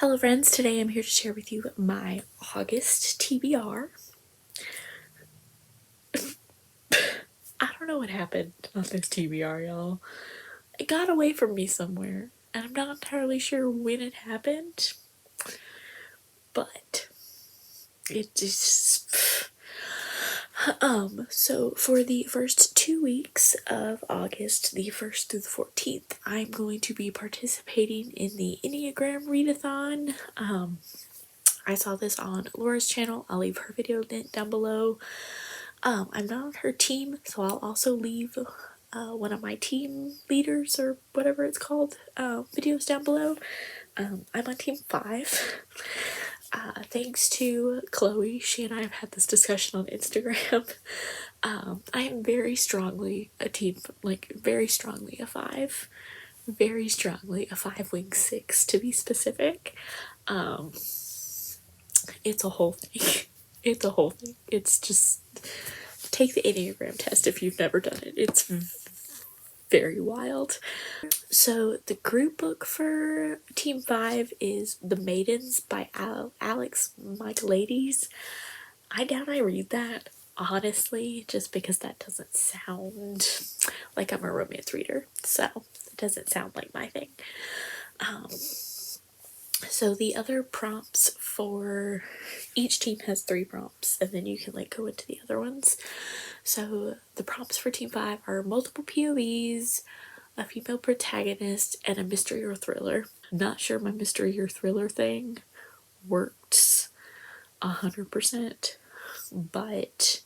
Hello friends, today I'm here to share with you my August TBR. I don't know what happened on this TBR, y'all. It got away from me somewhere, and I'm not entirely sure when it happened, but it just... So for the first 2 weeks of August, the 1st through the 14th, I'm going to be participating in the Enneagram Readathon. I saw this on Laura's channel. I'll leave her video link down below. I'm not on her team, so I'll also leave one of my team leaders, or whatever it's called, videos down below. I'm on team 5. Thanks to Chloe, she and I have had this discussion on Instagram. I am very strongly a team, very strongly a 5. Very strongly a 5 wing 6 to be specific. It's a whole thing. It's a whole thing. It's just, take the Enneagram test if you've never done it. It's very wild. So the group book for Team 5 is The Maidens by Alex Michaelides. I doubt I read that, honestly, just because that doesn't sound like I'm a romance reader. So it doesn't sound like my thing. So the other prompts for each team has 3 prompts, and then you can go into the other ones. So the prompts for Team 5 are multiple POVs, a female protagonist, and a mystery or thriller. Not sure my mystery or thriller thing works 100%, but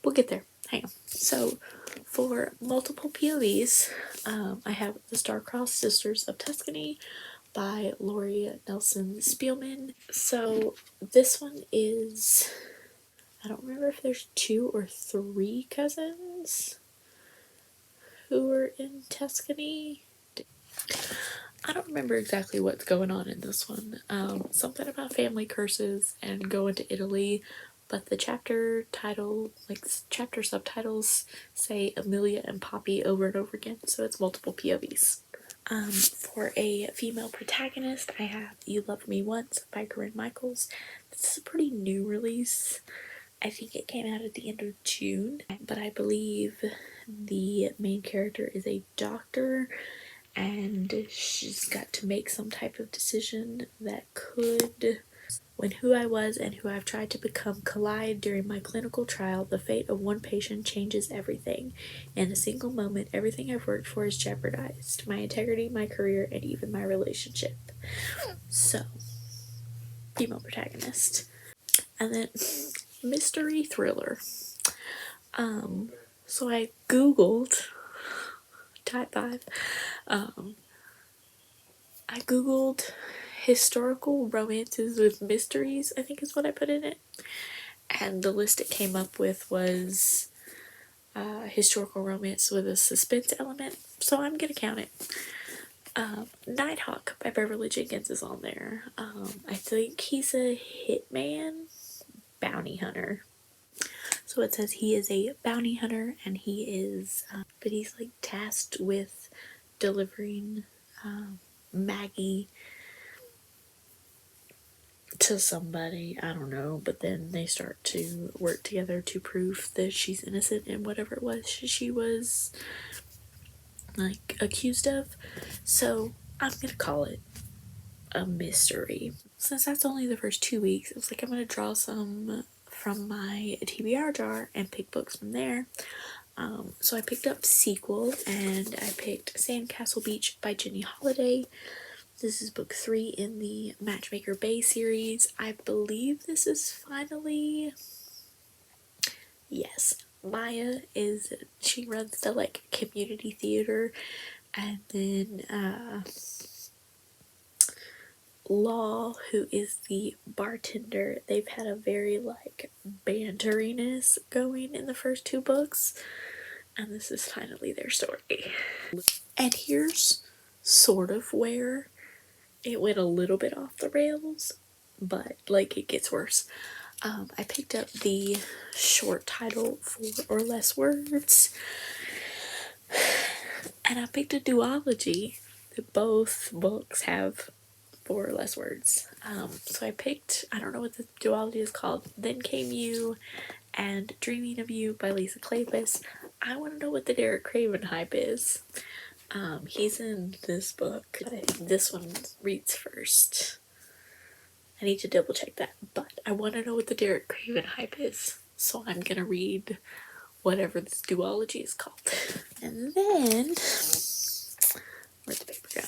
we'll get there. Hang on. So for multiple POVs, I have The Star-Crossed Sisters of Tuscany by Lori Nelson Spielman. So this one is, I don't remember if there's 2 or 3 cousins who are in Tuscany. I don't remember exactly what's going on in this one. Something about family curses and going to Italy, but the chapter title, chapter subtitles say Amelia and Poppy over and over again, so it's multiple POVs. For a female protagonist, I have You Loved Me Once by Corinne Michaels. This is a pretty new release. I think it came out at the end of June, but I believe the main character is a doctor, and she's got to make some type of decision that could, when who I was and who I've tried to become collide during my clinical trial, the fate of one patient changes everything. In a single moment, everything I've worked for is jeopardized. My integrity, my career, and even my relationship. So, female protagonist. And then, mystery thriller. So I googled type 5. I googled historical romances with mysteries, I think is what I put in it, and the list it came up with was historical romance with a suspense element, so I'm gonna count it. Nighthawk by Beverly Jenkins is on there. I think he's a hitman, bounty hunter. So it says he is a bounty hunter, and he is, but he's tasked with delivering Maggie to somebody, I don't know, but then they start to work together to prove that she's innocent in whatever it was she was accused of. So I'm gonna call it a mystery. Since that's only the first 2 weeks, I was I'm gonna draw some from my TBR jar and pick books from there. So I picked up Sequel, and I picked Sandcastle Beach by Jenny Holiday. This is book 3 in the Matchmaker Bay series. I believe this is finally, yes, Maya she runs the community theater, and then Law, who is the bartender, they've had a very banteriness going in the first 2 books, and this is finally their story. And here's sort of where it went a little bit off the rails, but it gets worse. I picked up the short title, 4 or Less Words, and I picked a duology. that both books have 4 or less words. So I picked, I don't know what the duology is called, Then Came You and Dreaming of You by Lisa Kleypas. I want to know what the Derek Craven hype is. He's in this book, but I think this one reads first. I need to double check that, but I want to know what the Derek Craven hype is, so I'm gonna read whatever this duology is called. And then, where'd the paper go?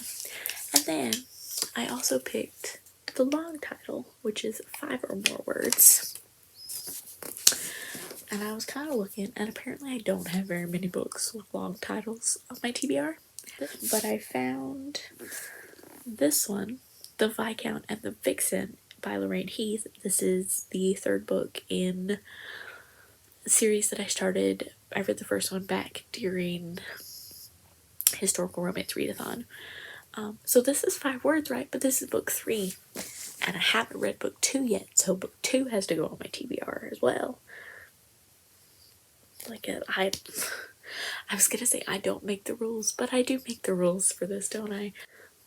And then I also picked the long title, which is 5 or more words. And I was kind of looking, and apparently I don't have very many books with long titles on my TBR. But I found this one, The Viscount and the Vixen by Lorraine Heath. This is the 3rd book in a series that I started. I read the first one back during Historical Romance Readathon. So this is 5 words, right? But this is book 3. And I haven't read book 2 yet, so book 2 has to go on my TBR as well. I was gonna say I don't make the rules, but I do make the rules for this, don't I?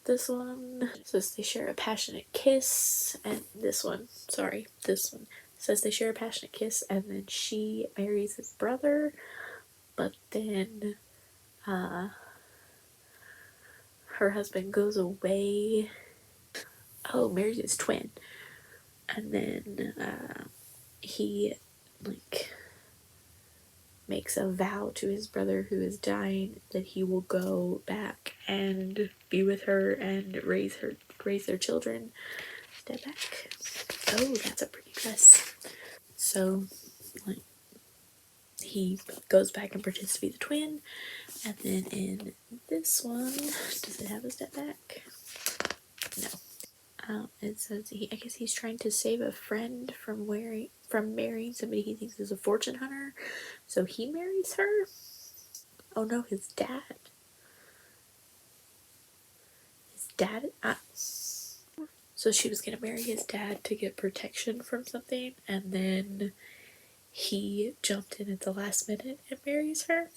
This one says they share a passionate kiss, and this one says they share a passionate kiss, and then she marries his brother, but then her husband goes away. Oh, marries his twin, and then he makes a vow to his brother who is dying that he will go back and be with her and raise their children. Step back. Oh, that's a pretty dress. So, he goes back and pretends to be the twin. And then in this one, does it have a step back? No. It says I guess he's trying to save a friend from marrying somebody he thinks is a fortune hunter, so he marries her. Oh no, his dad. So she was gonna marry his dad to get protection from something, and then he jumped in at the last minute and marries her.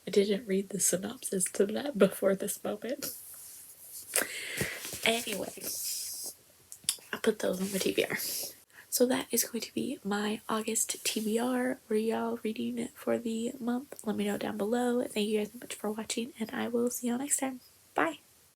I didn't read the synopsis to that before this moment. Anyway, I put those on the TBR. So that is going to be my August TBR. Were y'all reading it for the month? Let me know down below. Thank you guys so much for watching, and I will see y'all next time. Bye!